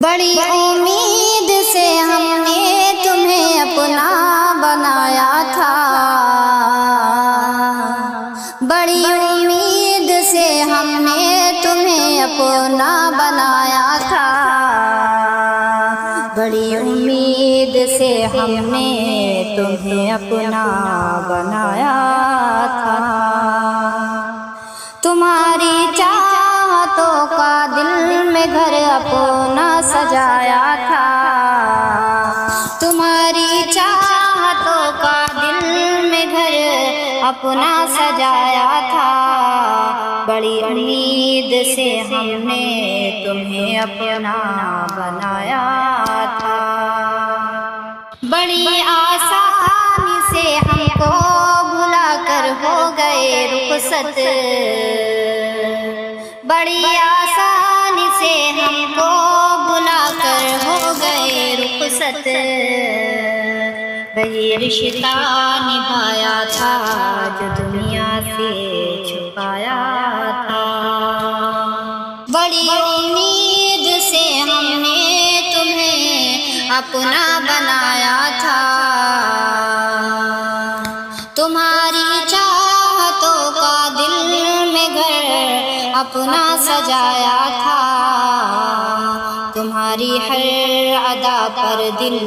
بڑی امید سے ہم نے تمہیں اپنا بنایا تھا، بڑی امید سے ہم نے تمہیں اپنا بنایا تھا، بڑی امید سے ہم نے تمہیں اپنا بنایا تھا، تمہاری چاہتوں کا دل میں گھر اپنا سجایا تھا، تمہاری چاہتوں کا دل میں گھر اپنا سجایا تھا، بڑی امید سے ہم نے تمہیں اپنا بنایا تھا، بڑی آسانی سے ہم کو بھلا کر ہو گئے رخصت، بڑی آسانی سے ہم کو بھلا کر ہو گئے رخصت، وہی رشتہ نبھایا تھا جو دنیا سے چھپایا تھا، بڑی امید سے ہم نے تمہیں اپنا بنایا تھا، تمہاری چاہتوں کا دل میں گھر اپنا سجایا تھا، تمہاری ہر ادا پر دل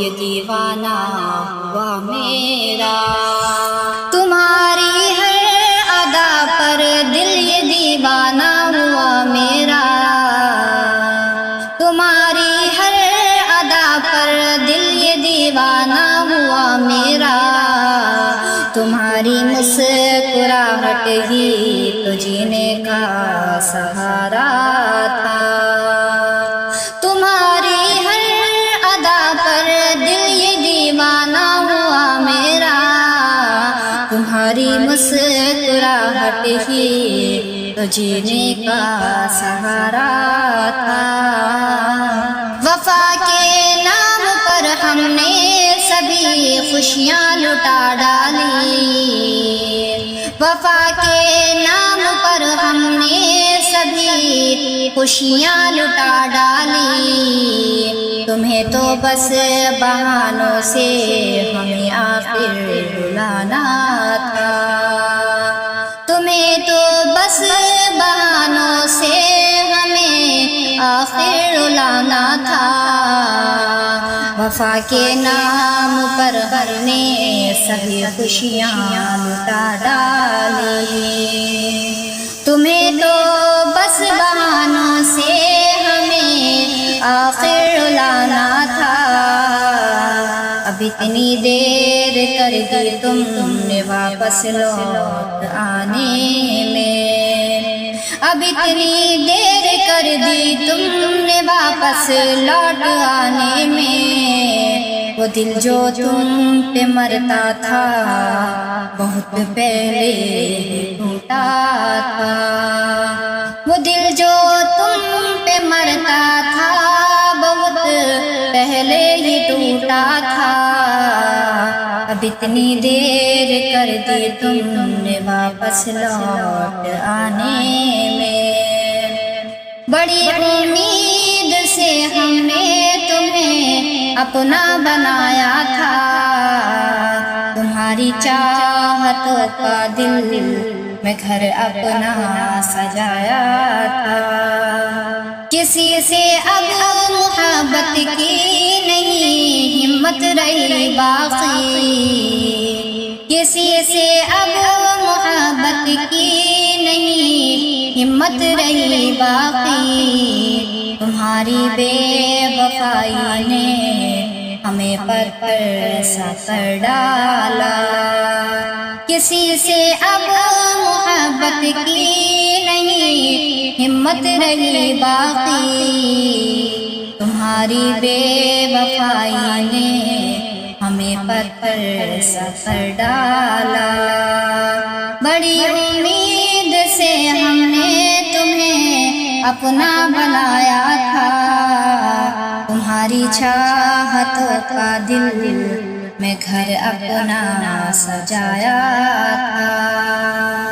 یہ دیوانہ ہوا میرا، تمہاری ہر ادا پر دل یہ دیوانہ ہوا میرا، تمہاری ہر ادا پر دل یہ دیوانہ ہوا میرا، تمہاری مسکراہٹ ہی تو جینے کا سہارا تھا، تمہاری ہر ادا پر دل یہ دیوانہ ہوا میرا، تمہاری مسکراہٹ ہی تو جینے کا سہارا تھا، وفا کے نام پر ہم نے سبھی خوشیاں لٹا ڈالی، وفا کے نام پر ہم نے سبھی خوشیاں لٹا ڈالی، تمہیں تو بس بہانوں سے ہمیں آخر رلانا تھا، تمہیں تو بس بہانوں سے ہمیں آخر رلانا تھا، وفا کے نام پر ہم نے سبھی خوشیاں لٹا ڈالی، تمہیں تو بس بہانوں سے ہمیں آخر رلانا تھا، اب اتنی دیر کر دی تم نے واپس لوٹ آنے میں، اب اتنی دیر کر دی تم نے واپس لوٹ آنے میں، وہ دل جو تم پہ مرتا تھا بہت پہلے ٹوٹا تھا، وہ دل جو تم پہ مرتا تھا بہت پہلے ہی ٹوٹا تھا، اب اتنی دیر کر دی تم نے واپس لوٹ آنے میں، بڑی امید سے ہم نے تمہیں اپنا بنایا تھا، تمہاری چاہتوں کا دل میں گھر اپنا سجایا تھا، کسی سے اب محبت کی نہیں ہمت رہی باقی، کسی سے اب محبت کی نہیں ہمت رہی باقی، تمہاری بے وفائی نے ہمیں پر سا کر ڈالا، کسی سے اب محبت کی نہیں ہمت رہی باقی، تمہاری بے وفائی نے ہمیں پر سا کر ڈالا، بڑی امید سے ہم نے تمہیں اپنا بنایا تھا، تمہاری چاہتوں کا دل میں گھر اپنا سجایا تھا۔